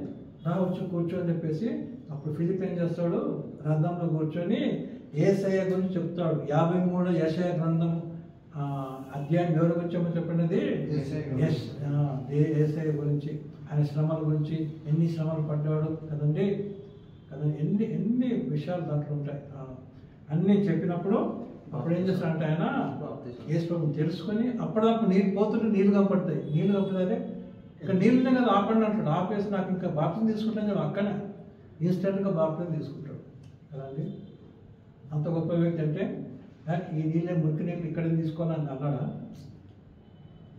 S3: రా వచ్చి కూర్చో అని చెప్పేసి అప్పుడు ఫిలిప్ ఏం చేస్తాడు, రథంలో కూర్చొని యేసయ్య గురించి చెప్తాడు. 53 యెషయా గ్రంథం అధ్యాయం ఎవరి గురించి చెప్పండి, యేసయ్య గురించి, ఆయన శ్రమల గురించి, ఎన్ని శ్రమలు పడ్డాడు కదండి. ఎన్ని విషయాలు దాంట్లో ఉంటాయి. అన్నీ చెప్పినప్పుడు అప్పుడు ఏం చేస్తాడంటే ఆయన యేసు ప్రభువుని తెలుసుకొని అప్పటిదాకా నీళ్ళు పోతుంటే నీళ్ళు కనపడతాయి. నీళ్ళు కనపడతాయి ఇక్కడ నీళ్ళనే కదా ఆపండి అంటాడు. ఆపేసి నాకు ఇంకా బాప్తిజం తీసుకుంటాను కదా, అక్కడే ఇన్స్టెంట్గా బాప్తిజం తీసుకుంటాడు కదండి. అంత గొప్ప వ్యక్తి అంటే ఈ నీళ్ళే మురికి నీళ్ళు ఇక్కడే తీసుకోవాలని అన్నాడా?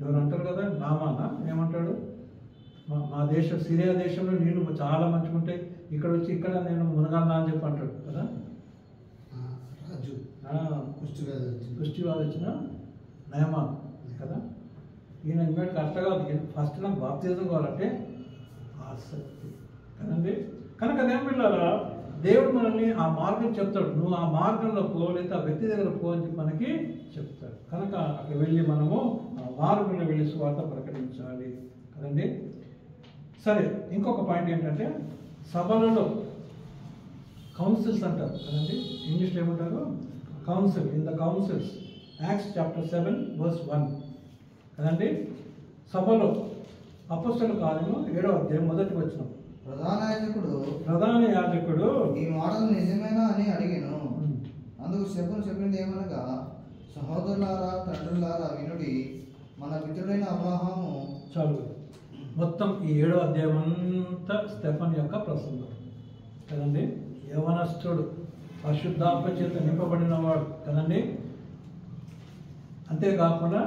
S3: ఎవరు అంటారు కదా, నామాన ఏమంటాడు, మా దేశం సిరియా దేశంలో నీళ్లు చాలా మంచిగా ఉంటాయి, ఇక్కడ వచ్చి ఇక్కడ నేను మునగాలా అని చెప్పి అంటాడు కదా. కుష్టివాద వచ్చిన నయమాన్ కదా. ఈయన ఇమ్మీడియట్గా అట్లా కాదు, ఫస్ట్ నాకు బాప్తిజం కావాలంటే ఆసక్తి కదండి. కనుక అదేం పిల్లరా, దేవుడు మనల్ని ఆ మార్గం చెప్తాడు, నువ్వు ఆ మార్గంలో పో, లేదా ఆ వ్యక్తి దగ్గర పో అని చెప్పి మనకి చెప్తాడు. కనుక అక్కడ వెళ్ళి మనము ఆ మార్గంలో వెళ్ళి సువార్త ప్రకటించాలి కదండి. సరే, ఇంకొక పాయింట్ ఏంటంటే సభలలో కౌన్సిల్స్ అంటారు కదండి. ఇంగ్లీష్లో ఏమంటారు, council. In the councils, acts chapter 7 verse 1 కదండి. సభలో అపొస్తలుల కార్యము 7వ అధ్యాయం 1వ వచనం.
S2: ప్రధాన యాజకుడు
S3: ఈ
S2: మాటలు నిజమేనా అని అడిగాను. అందుకు స్టెఫెను చెప్పింది ఏమనగా, సహోదరులారా, తండ్రులారా వినుడి, మన మిత్రుడైన అబ్రహాము.
S3: చాలు, మొత్తం ఈ 7వ అధ్యాయం అంతా స్టెఫన్ యొక్క ప్రసంగం కదండి. యవనస్తుడు, పరిశుద్ధాత్మ చేత నింపబడినవాడు కదండి. అంతేకాకుండా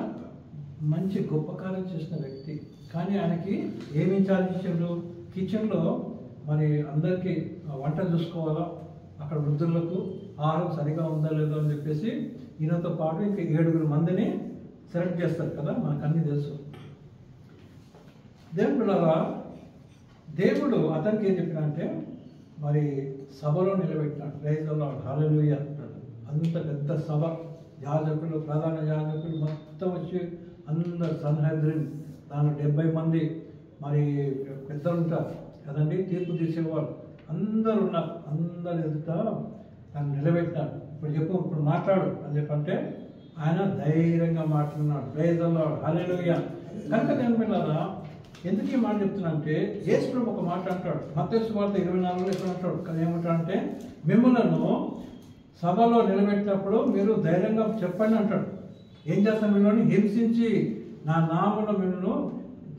S3: మంచి గొప్ప కార్యం చేసిన వ్యక్తి. కానీ ఆయనకి ఏమి ఇన్ఛార్జ్ ఇచ్చాడు, కిచెన్లో మరి అందరికీ వంట చూసుకోవాలా, అక్కడ వృద్ధులకు ఆహారం సరిగా ఉందా లేదో అని చెప్పేసి ఈయనతో పాటు ఇంకా 7 మందిని సెలెక్ట్ చేస్తారు కదా, మనకు అన్నీ తెలుసు. దేవుడు అతనికి ఏం చెప్పినంటే మరి సభలో నిలబెట్టినాడు. ప్రైజ్ ది లార్డ్, హల్లెలూయా. అంత పెద్ద సభ, యాజకులు, ప్రధాన యాజకులు మొత్తం వచ్చి అందరు సన్హెద్రిన్, దానిలో 70 మంది మరి పెద్దలు ఉంటారు కదండి, తీర్పు తీసేవాళ్ళు అందరు ఉన్నారు. అందరు ఎదుట తను నిలబెట్టినాడు. ఇప్పుడు మాట్లాడు అని చెప్పంటే ఆయన ధైర్యంగా మాట్లాడినాడు. ప్రైజ్ ది లార్డ్, హల్లెలూయా. కనుక నేను పిల్లరా ఎందుకు ఈ మాట చెప్తున్నా అంటే, యేసు ప్రభు ఒక మాట అంటాడు, మత్తయి సువార్త 24లో ఎక్కడ అంటాడు కదా, ఏమంటాడంటే మిమ్మలను సభలో నిలబెట్టినప్పుడు మీరు ధైర్యంగా చెప్పండి అంటాడు. ఏం చేస్తాను, మిమ్మల్ని హింసించి నా నామములో మిమ్మల్ని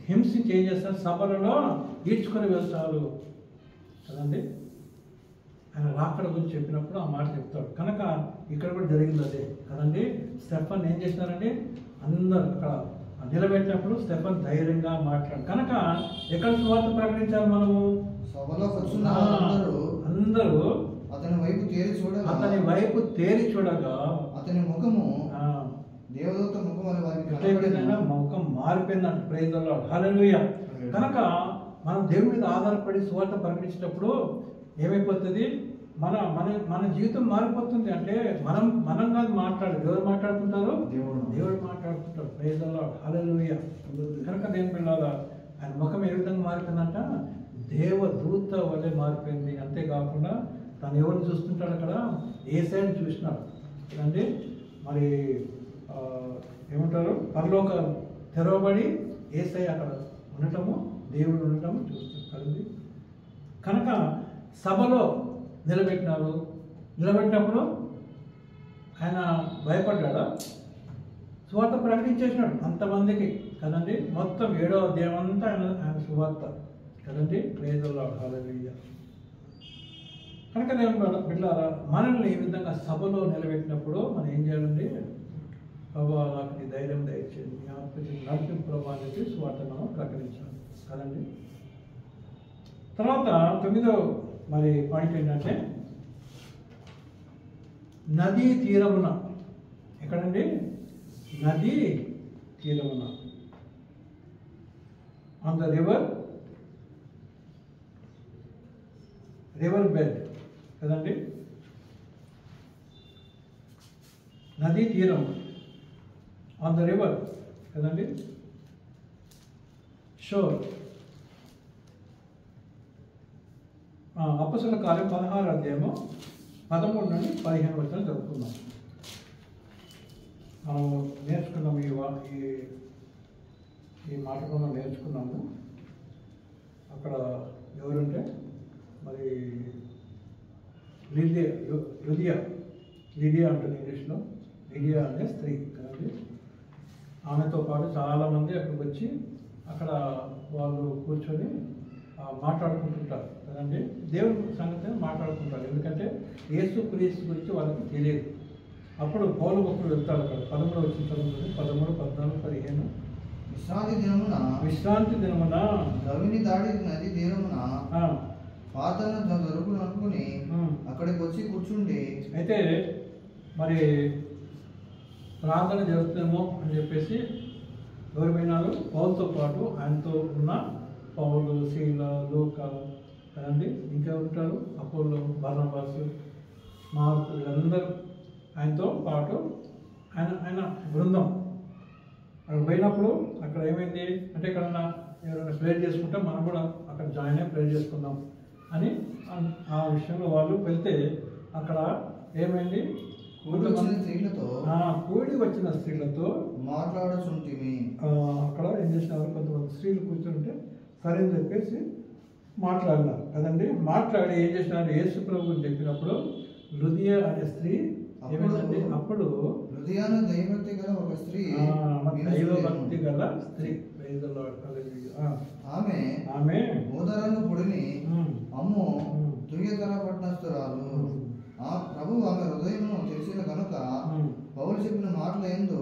S3: హింసించి ఏం చేస్తారు, సభలలో ఈడ్చుకొని వెళ్తారు కదండి. ఆయన రాకడ గురించి చెప్పినప్పుడు ఆ మాట చెప్తాడు. కనుక ఇక్కడ కూడా జరిగింది అదే కదండి. స్టెఫన్ ఏం చేసినారండి, అందరు అక్కడ నిలబెట్టినప్పుడు స్టెఫన్ ధైర్యంగా మాట్లాడు. కనుక ఎక్కడ సువార్త ప్రకటించాలి మనము,
S2: సభలో కూర్చున్న
S3: అందరూ
S2: అతని వైపు తేరి చూడగా అతని ముఖము దేవదూత ముఖం వలె వారికి
S3: ముఖం మారిపోయిందంట. ప్రైజ్ ది లార్డ్, హల్లెలూయా. కనుక మనం దేవుడి మీద ఆధారపడి సువార్త ప్రకటించేటప్పుడు ఏమైపోతుంది, మన మన మన జీవితం మారిపోతుంది. అంటే మనం కాదు మాట్లాడేది, ఎవరు మాట్లాడుతుంటారు, దేవుడు మాట్లాడుతుంటారు. ప్రైజ్ ది లార్డ్, హల్లెలూయా. కనుక దేవుని పిల్లలారా, ఆయన ముఖం ఏ విధంగా మారిపోయిందంట, దేవదూత వలె మారిపోయింది. అంతేకాకుండా తను ఎవరిని చూస్తుంటాడు, అక్కడ యేసయ్యను చూసినాడు కదండి. మరి ఏమంటారు, పరలోక తెరవబడి యేసయ్య అక్కడ ఉండటము, దేవుడు ఉండటము చూస్తాడు కదండి. కనుక సభలో నిలబెట్టినప్పుడు ఆయన భయపడ్డా, సువార్త ప్రకటించేసినాడు అంతమందికి కదండి. మొత్తం 7వ అధ్యాయం అంతా ఆయన సువార్త కదండి. ప్రైజ్ ది లార్డ్, హల్లెలూయా. కనుక నేను బిడ్డలారా, మనల్ని ఈ విధంగా సభలో నిలబెట్టినప్పుడు మనం ఏం చేయాలండి, ప్రభావ నాకు నీ ధైర్యం దయచేయండి, నీ ఆత్మకి నడిపింపు ప్రభావ అని చెప్పి సువార్త మనం ప్రకటించాలి కదండి. తర్వాత 9వ మరి పాయింట్ ఏంటంటే నదీ తీరమున. ఎక్కడండి? నదీ తీరమున, ఆన్ ద రివర్ బెడ్ కదండి. నదీ తీరం, ఆన్ ద రివర్ కదండి, షోర్. అపొస్తలుల కార్యం 16వ అధ్యాయము 13 నుండి 15 వచనాలు చదువుకుందాం. మనం నేర్చుకున్నాము ఈ మాట మనం నేర్చుకున్నాము. అక్కడ ఎవరంటే మరి లిడియా అంటుంది ఇంగ్లీష్లో. లిడియా అంటే స్త్రీ కదండి. ఆమెతో పాటు చాలామంది అక్కడికి వచ్చి అక్కడ వాళ్ళు కూర్చొని మాట్లాడుకుంటుంటారు కదండి. దేవుని సంగతి మాట్లాడుకుంటారు. ఎందుకంటే యేసుక్రీస్తు గురించి వాళ్ళకి తెలియదు. అప్పుడు పౌలు భక్తుడు వెళ్తాడు అక్కడ. 13 వచ్చిన చదువుతుంది, 13, 14, 15. విశ్రాంతి దినమున
S2: రవిని దాడి నది తీరమున ప్రార్థన జరుగును అనుకుని అక్కడికి వచ్చి కూర్చుండి,
S3: అయితే మరి ప్రార్థన జరుగుతుందేమో అని చెప్పేసి ఎవరు పోయినారు? పౌలుతో పాటు ఆయనతో ఉన్న పౌలు, శీల, లూకా కదండి, ఇంకెవరు ఉంటారు? అపోల్లో, బర్నబాసు, మార్కు, వీళ్ళందరూ ఆయనతో పాటు ఆయన బృందం అక్కడ పోయినప్పుడు అక్కడ ఏమైంది అంటే ఎక్కడన్నా ఎవరైనా ప్రేర్ చేసుకుంటే మనం కూడా అక్కడ జాయిన్ అయ్యి ప్రేర్ చేసుకుందాం అని ఆ విషయంలో వాళ్ళు వెళ్తే అక్కడ ఏమైంది? కూడి వచ్చిన స్త్రీలతో
S2: మాట్లాడుచుంటిమి.
S3: అక్కడ ఏం చేసినారు? కొంతమంది స్త్రీలు కూర్చుంటే సరే అని చెప్పేసి మాట్లాడినారు కదండి. మాట్లాడి ఏం చేసినారు? యేసు ప్రభువుని చెప్పినప్పుడు లుదియా అనే స్త్రీ ఏమైందండి? అప్పుడు
S2: దైవభక్తి గల ఒక స్త్రీ,
S3: దైవభక్తి గల స్త్రీ ఆమె
S2: బోధరను పొడిని అమ్మో తుయ్యతర పట్టణస్తురాలు. ప్రభు ఆమె హృదయమును తెలిసిన కనుక పౌలు చెప్పిన మాటల యందు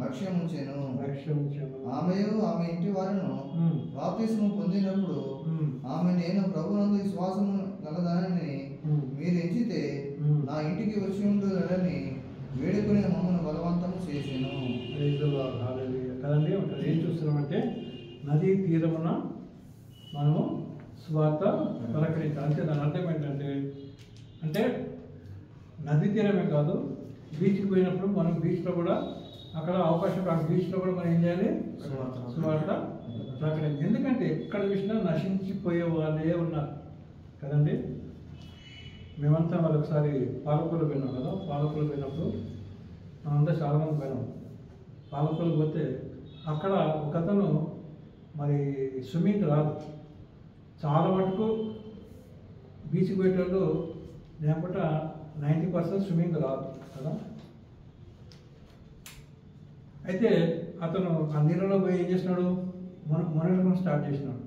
S2: లక్ష్యం ఉంచెను. ఆమెయు ఆమె ఇంటి వారిను బాప్తిస్మము పొందినప్పుడు ఆమె, నేను ప్రభునందు విశ్వాసము గలదానని మీరు ఎంచితే నా ఇంటికి వచ్చి ఉండునని వేడుకుని మమ్మల్ని బలవంతము చేసాను
S3: కదండి. అక్కడ ఏం చూస్తున్నామంటే నదీ తీరమున మనము స్వార్థ ప్రకటించాలి. అంటే దాని అర్థం ఏంటంటే అంటే నదీ తీరమే కాదు, బీచ్కి పోయినప్పుడు మనం బీచ్లో కూడా అక్కడ అవకాశం ఆ బీచ్లో కూడా మనం ఏం చేయాలి? స్వార్థ ప్రకటించాలి. ఎందుకంటే ఎక్కడ చూసినా నశించిపోయే వాళ్ళే ఉన్నారు కదండి. మేమంతా వాళ్ళు ఒకసారి పాలకొల్లు పోయినాం కదా. పాలకొల్లు పోయినప్పుడు మనంతా చాలామంది పోయినాం. పాలకొల్లు పోతే అక్కడ ఒక అతను మరి స్విమ్మింగ్ రాదు. చాలా మటుకు బీచ్కి పోయేటోళ్ళు లేకపోతే 90% స్విమ్మింగ్ రాదు కదా. అయితే అతను ఆ నీళ్ళలో పోయి ఏం చేసినాడు? మునగడం స్టార్ట్ చేసినాడు.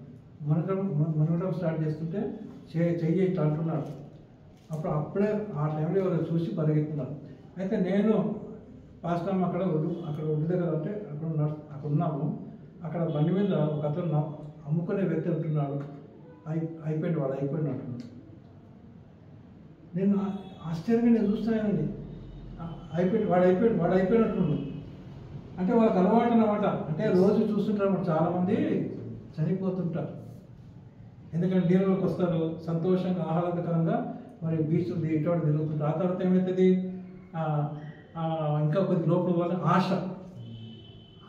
S3: మునగడం స్టార్ట్ చేస్తుంటే చెయ్యి ఇట్లా అంటున్నాడు. అప్పుడే ఆ టైంలో ఎవరో చూసి పరిగెత్తున్నారు. అయితే నేను ఫస్ట్ టైం అక్కడ ఒడ్డు దగ్గర అంటే అక్కడ ఉన్నాము. అక్కడ బండి మీద ఒక అతను అమ్ముకునే వ్యక్తి ఉంటున్నాడు. అయిపోయింది అంటున్నాడు. నేను ఆశ్చర్యంగా నేను చూస్తానండి. వాడు అయిపోయినట్టున్నాడు. అంటే వాళ్ళకి అలవాటు అన్నమాట. అంటే రోజు చూస్తుంటారు చాలామంది చనిపోతుంటారు. ఎందుకంటే నీళ్ళలోకి వస్తారు సంతోషంగా ఆహ్లాదకరంగా, మరి బీచ్ ఇటువంటి తిరుగుతుంటారు. ఆ తర్వాత ఏమవుతుంది? ఇంకా కొద్ది లోపల వాళ్ళ ఆశ.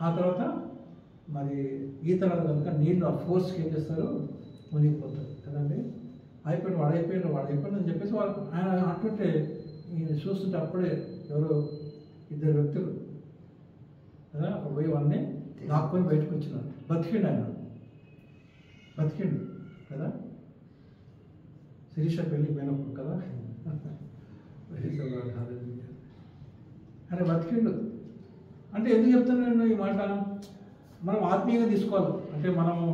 S3: ఆ తర్వాత మరి ఈతరాలు కనుక నీళ్ళు ఆ ఫోర్స్కి ఏం చేస్తారు? మునిగిపోతారు కదండి. వాడు అయిపోయాడు అని చెప్పేసి వాళ్ళు ఆయన అంటుంటే ఈయన చూస్తుంటే అప్పుడే ఎవరో 2 వ్యక్తులు కదా అక్కడ పోయి వాళ్ళని నాకుని బయటకు వచ్చినాడు. బతికిండు కదా. శిరీష పెళ్ళికి పోయినప్పుడు కదా ఆయన బతికిండు. అంటే ఎందుకు చెప్తున్నాను ఈ మాట? మనం ఆత్మీయంగా తీసుకోవాలి. అంటే మనము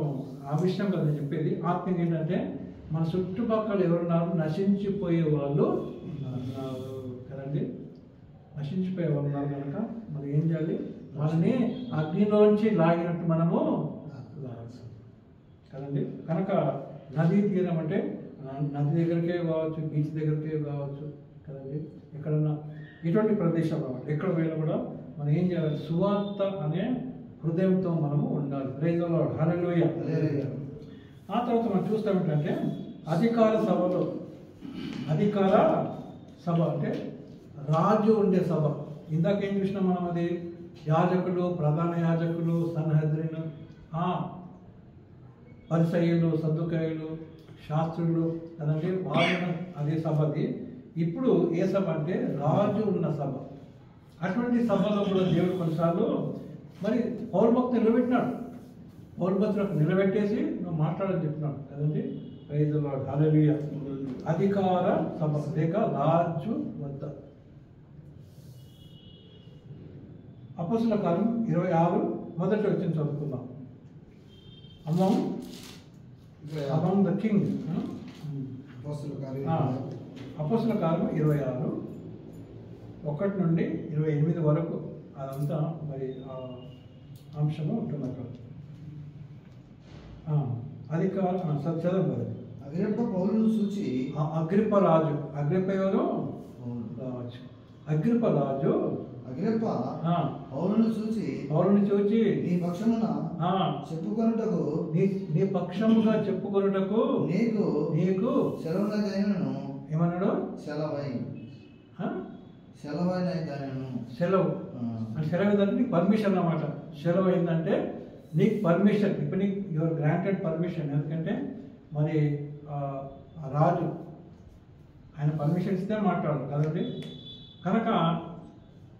S3: ఆ విషయం కదా చెప్పేది. ఆత్మీయంగా ఏంటంటే మన చుట్టుపక్కల ఎవరున్నారు? నశించిపోయే వాళ్ళు ఉన్నారు కదండి. నశించిపోయే ఉన్నారు కనుక మరి ఏం చేయాలి? వాళ్ళని అగ్నిలోంచి లాగినట్టు మనము లాగాల్సి కదండి. కనుక నదీ తీరం అంటే నది దగ్గరికే కావచ్చు, బీచ్ దగ్గరికే కావచ్చు కదండి. ఎక్కడన్నా ఇటువంటి ప్రదేశంలో ఎక్కడ పోయినా కూడా మనం ఏం చేయాలి? సువార్త అనే హృదయంతో మనము ఉండాలి. ప్రైజ్ ది లార్డ్, హల్లెలూయా. ఆ తర్వాత మనం చూస్తాం ఏంటంటే అధికార సభ అంటే రాజు ఉండే సభ. ఇందాకేం చూసినాం మనం? అది యాజకులు, ప్రధాన యాజకులు, సన్హెద్రిన్, పరిసయ్యులు, సద్దుకాయులు, శాస్త్రులు కదండి, వాళ్ళు అదే సభది. ఇప్పుడు ఏ సభ అంటే రాజు ఉన్న సభ. అటువంటి సభలో కూడా దేవుడు కొన్నిసార్లు మరి పౌరభక్తులు నిలబెట్టినాడు. పౌరభక్తులకు నిలబెట్టేసి నువ్వు మాట్లాడని చెప్పినాడు కదండి. ప్రైజ్ ది లార్డ్, హల్లెలూయా. అధికార సభ లేక రాజు వద్ద. అపోస్తలుల కార్యం 26 మొదటి వచనం చదువుకుందాం. Among the king. అపోస్తలుల కార్యం 26 1 నుండి 28 వరకు అదంతా మరి అంశము ఉంటుంది అక్కడ. చదవండి.
S2: అగ్రిప్ప పౌలును చూచి,
S3: అగ్రిప్ప రాజు, అగ్రిప్ప ఎవరు? రాజు. అగ్రిప్ప రాజు
S2: పౌలును చూచి నీ పక్షమున చెప్పుకొనుటకు
S3: నీ పక్షముగా చెప్పుకొనుటకు నీకు
S2: సెలవునైనను.
S3: ఏమన్నాడు?
S2: సెలవైనను.
S3: సెలవు ఏంటంటే నీకు పర్మిషన్ అన్నమాట. సెలవు ఏంటంటే నీకు పర్మిషన్. ఇప్పుడు నీకు యువర్ గ్రాంటెడ్ పర్మిషన్. ఎందుకంటే మరి రాజు ఆయన పర్మిషన్ ఇస్తే మాట్లాడు కదండి. కనుక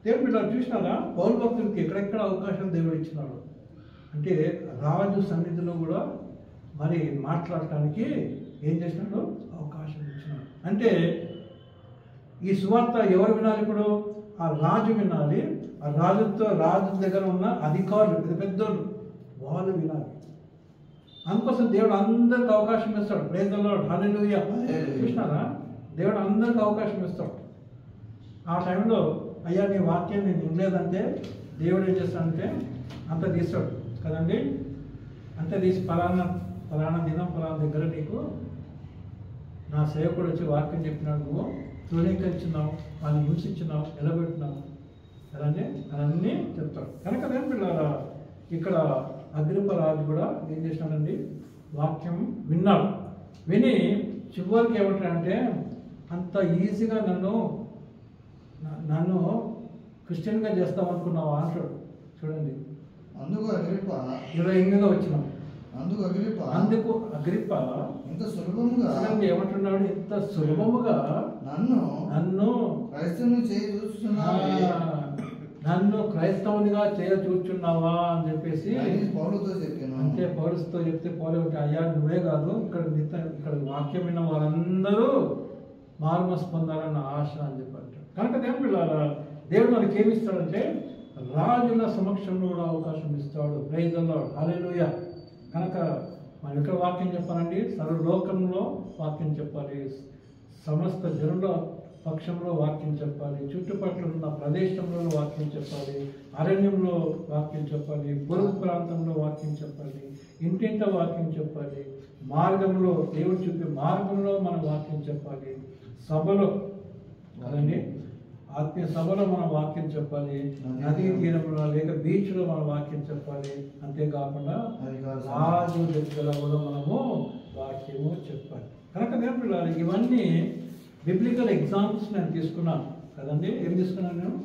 S3: దేవుడు మీరు చూసినారా? పౌరు భక్తులకి ఎక్కడెక్కడ అవకాశం దేవుడు ఇచ్చినాడు అంటే రాజు సన్నిధిలో కూడా మరి మాట్లాడటానికి ఏం చేసినాడు? అవకాశం ఇచ్చినాడు. అంటే ఈ సువార్త ఎవరు వినాలి? ఇప్పుడు ఆ రాజు వినాలి. ఆ రాజు దగ్గర ఉన్న అధికారులు, పెద్ద పెద్దోళ్ళు, వాళ్ళు వినాలి. అందుకోసం దేవుడు అందరికి అవకాశం ఇస్తాడు. ప్రైజ్ ది లార్డ్, హల్లెలూయా. చూసినారా? దేవుడు అందరికి అవకాశం ఇస్తాడు. ఆ టైంలో అయ్యా నీ వాక్యం నేను వినలేదంటే దేవుడు ఏం చేస్తాడంటే అంత తీస్తాడు కదండి. అంత తీసి ఫలానా దినం ఫలానా దగ్గర నీకు నా సేవకుడు వచ్చి వాక్యం చెప్పినాడు, నువ్వు తృణీకరించినావు, వాళ్ళని హింసించినావు, నిలబెట్టినావు కదండి, అన్నీ చెప్తాడు. కనుక నేను పిల్లరా ఇక్కడ అగ్రిప్ప రాజు కూడా ఏం చేసినాడండి? వాక్యం విన్నాడు. విని చివరికి ఏమంటాడంటే అంత ఈజీగా నన్ను క్రిస్టియన్గా చేస్తామనుకున్నావా అంటాడు. చూడండి,
S2: అందుకు అగ్రిప్ప
S3: 28 వచ్చినాం.
S2: అందుకు
S3: అగ్రిప్ప
S2: ఇంత సులభముగా
S3: ఏమంటున్నాడు? ఇంత సులభముగా నన్ను క్రైస్తవునిగా చూస్తున్నావా అని చెప్పేసి
S2: పౌలుతో చెప్పాను.
S3: అంటే పౌలుతో చెప్తే పౌలు అయ్యా నువ్వే కాదు, ఇక్కడ వాక్యం విన్న వాళ్ళందరూ మారుమనసు పొందాలన్న ఆశ అని చెప్పారు. కనుక దేవుడు మనకి ఏమి ఇస్తాడంటే రాజుల సమక్షంలో కూడా అవకాశం ఇస్తాడు. ప్రైజ్ ది లార్డ్, హల్లెలూయా. కనుక మనం ఇక్కడ వాక్యం చెప్పాలండి, సర్వలోకంలో వాక్యం చెప్పాలి, సమస్త జనుల పక్షంలో వాక్యం చెప్పాలి, చుట్టుపక్కల ఉన్న ప్రదేశంలో వాక్యం చెప్పాలి, అరణ్యంలో వాక్యం చెప్పాలి, పొరుగు ప్రాంతంలో వాక్యం చెప్పాలి, ఇంటింట వాక్యం చెప్పాలి, మార్గంలో దేవుడు చూపే మార్గంలో మనం వాక్యం చెప్పాలి, సభలో కదండి ఆత్మీయ సభలో మనం వాక్యం చెప్పాలి, నదీ తీరంలో లేక బీచ్లో మనం వాక్యం చెప్పాలి. అంతేకాకుండా రాజు దగ్గర కూడా మనము వాక్యము చెప్పాలి. కనుక నేను ఇవన్నీ బిబ్లికల్ ఎగ్జాంపుల్స్ నేను తీసుకున్నాను కదండి. ఏం తీసుకున్నాను నేను?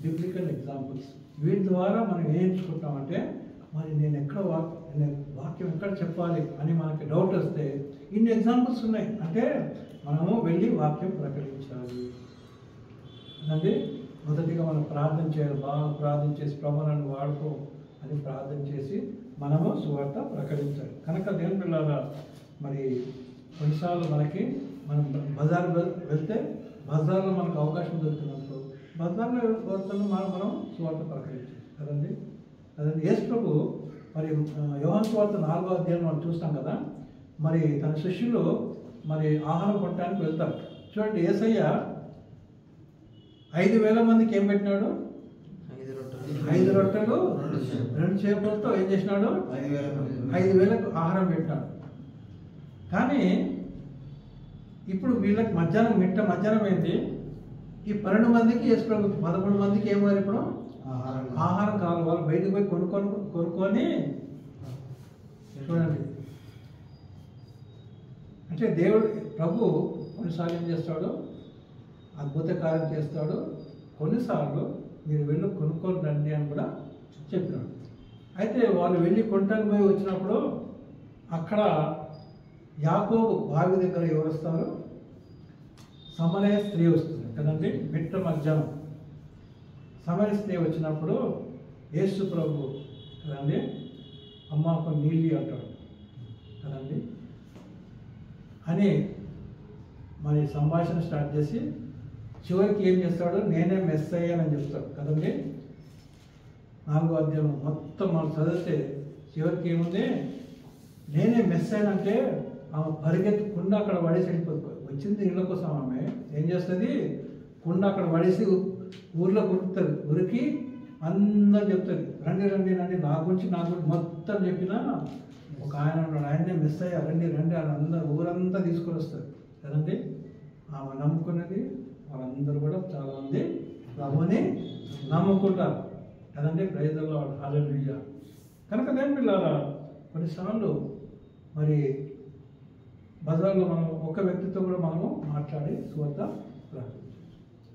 S3: Biblical examples. వీటి ద్వారా మనం ఏం ఎంచుకుంటామంటే మరి నేను వాక్యం ఎక్కడ చెప్పాలి అని మనకి డౌట్ వస్తే ఇన్ని ఎగ్జాంపుల్స్ ఉన్నాయి. అంటే మనము వెళ్ళి వాక్యం ప్రకటించాలి అంటే మొదటిగా మనం ప్రార్థన చేయాలి. బాగా ప్రార్థన చేసి ప్రభువును వాడుకో అని ప్రార్థన చేసి మనము సువార్త ప్రకటించాలి. కనుక దేవుని పిల్లల మరి కొన్నిసార్లు మనం బజార్ వెళ్తే బజార్లో మనకు అవకాశం దొరుకుతున్నప్పుడు బజార్లో వెళ్తున్న మనం సువార్త ప్రకటించాలి కదండి. యేసు ప్రభు మరి యోహాను సువార్త 4వ అధ్యాయం మనం చూస్తాం కదా. మరి తన శిష్యులు మరి ఆహారం కొట్టడానికి వెళ్తారు. చూడండి, యేసయ్య
S1: 5,000 మందికి ఏం పెట్టినాడు? 5 రొట్టెలు 2 చేపలతో ఏం చేసినాడు? 5,000కు ఆహారం పెట్టినాడు. కానీ ఇప్పుడు వీళ్ళకి మధ్యాహ్నం ఏంటి? ఈ 12 మందికి యేసుప్రభు 11 మందికి ఏమన్నారు? ఇప్పుడు ఆహారం కావాలి. వాళ్ళు బయటకు పోయి కొనుక్కొని చూడండి. అంటే దేవుడు ప్రభు కొన్నిసార్లు ఏం చేస్తాడు? అద్భుత కార్యం చేస్తాడు. కొన్నిసార్లు మీరు వెళ్ళి కొనుక్కొని రండి అని కూడా చెప్పినాడు. అయితే వాళ్ళు వెళ్ళి కొనటానికి పోయి వచ్చినప్పుడు అక్కడ యాకోబు బావి దగ్గర ఎవరు వస్తారు? సమరయ స్త్రీ వస్తుంది కదండి. మిట్ట మధ్యాహ్నం సమరయ స్త్రీ వచ్చినప్పుడు యేసు ప్రభు కదండి, అమ్మ కొన్ని నీళ్ళు అంటాడు కదండి అని మరి సంభాషణ స్టార్ట్ చేసి చివరికి ఏం చేస్తాడు? నేనే మెస్సయ్య అని చెప్తాడు కదండి. 4వ అధ్యాయం మొత్తం మనం చదివితే చివరికి ఏముంది? నేనే మెస్సయ్య అంటే ఆమె పరిగెత్తి కుండ అక్కడ పడేసి వెళ్ళిపోతుంది. వచ్చింది నీళ్ళ కోసం. ఆమె ఏం చేస్తుంది? కుండ అక్కడ పడేసి ఊర్లో ఉరుకుతుంది. ఉరికి అందరు చెప్తుంది, రండి రండి రండి, నా గురించి మొత్తం చెప్పినా ఒక ఆయన ఉన్నాడు, ఆయన్నే మిస్ అయ్యా, రండి రండి అని అందరు ఊరంతా తీసుకొని వస్తారు కదండి. ఆమె నమ్ముకున్నది వాళ్ళందరూ కూడా చాలామంది ప్రభుని నమ్ముకుంటారు కదండి. ప్రైజ్ ది లార్డ్, హల్లెలూయా. కనుక నేను పిల్లారా, కొన్నిసార్లు మరి బజార్లో మనం ఒక వ్యక్తితో కూడా మనము మాట్లాడి సువార్త ప్రకటించాలి.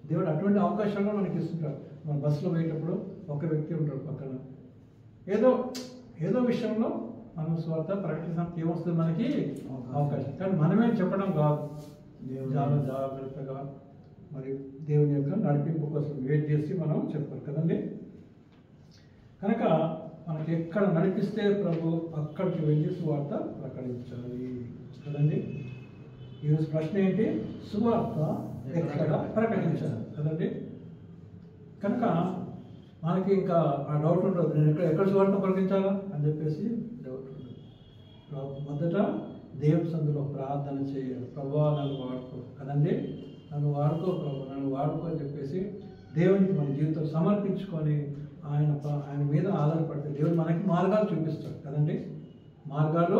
S1: దేవుడు అటువంటి అవకాశాలు మనకి ఇస్తుంటాడు. మన బస్సులో పోయేటప్పుడు ఒక వ్యక్తి ఉంటాడు పక్కన, ఏదో విషయంలో మనం సువార్త ప్రకటించడానికి ఏమొస్తుంది మనకి అవకాశం. కానీ మనమే చెప్పడం కాదు, చాలా జాగ్రత్తగా మరి దేవుని యొక్క నడిపింపు కోసం వెయిట్ చేసి మనం చెప్పాలి కదండి. కనుక మనకి ఎక్కడ నడిపిస్తే ప్రభు అక్కడికి వెళ్ళి సువార్త ప్రకటించాలి కదండి. ఈరోజు ప్రశ్న ఏంటి? సువార్త ఎక్కడ ప్రకటించాలి కదండి. కనుక మనకి ఇంకా ఆ డౌట్ ఉండదు, నేను ఎక్కడ సువార్త ప్రకటించాలా అని చెప్పేసి డౌట్ ఉండదు. మొదట దేవుని సందులో ప్రార్థన చేయాలి. ప్రభువా నన్ను వాడుకో కదండి, నన్ను వాడుకో ప్రభు, నన్ను వాడుకో అని చెప్పేసి దేవునికి మన జీవితం సమర్పించుకొని ఆయన మీద ఆధారపడితే దేవుడు మనకి మార్గాలు చూపిస్తాడు కదండి. మార్గాలు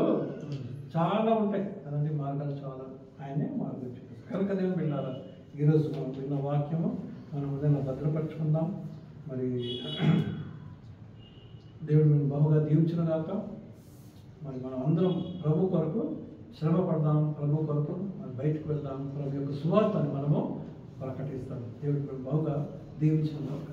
S1: చాలా ఉంటాయి కదండి, మార్గాలు చాలా, ఆయనే మార్గాలు చూపిస్తాడు. కనుక దేవుని వెళ్ళాలి. ఈరోజు మనం విన్న వాక్యము మనం ఏదైనా భద్రపరుచుకుందాం. మరి దేవుడు మేము బహుగా దీవించిన గాక. మరి మనం అందరం ప్రభు కొరకు శ్రమ పడదాం, ప్రభు కొరకు మనం బయటకు వెళ్దాం, ప్రభు యొక్క సువార్తను మనము ప్రకటిస్తాం. దేవుడు బహుగా దీవించిన గాక.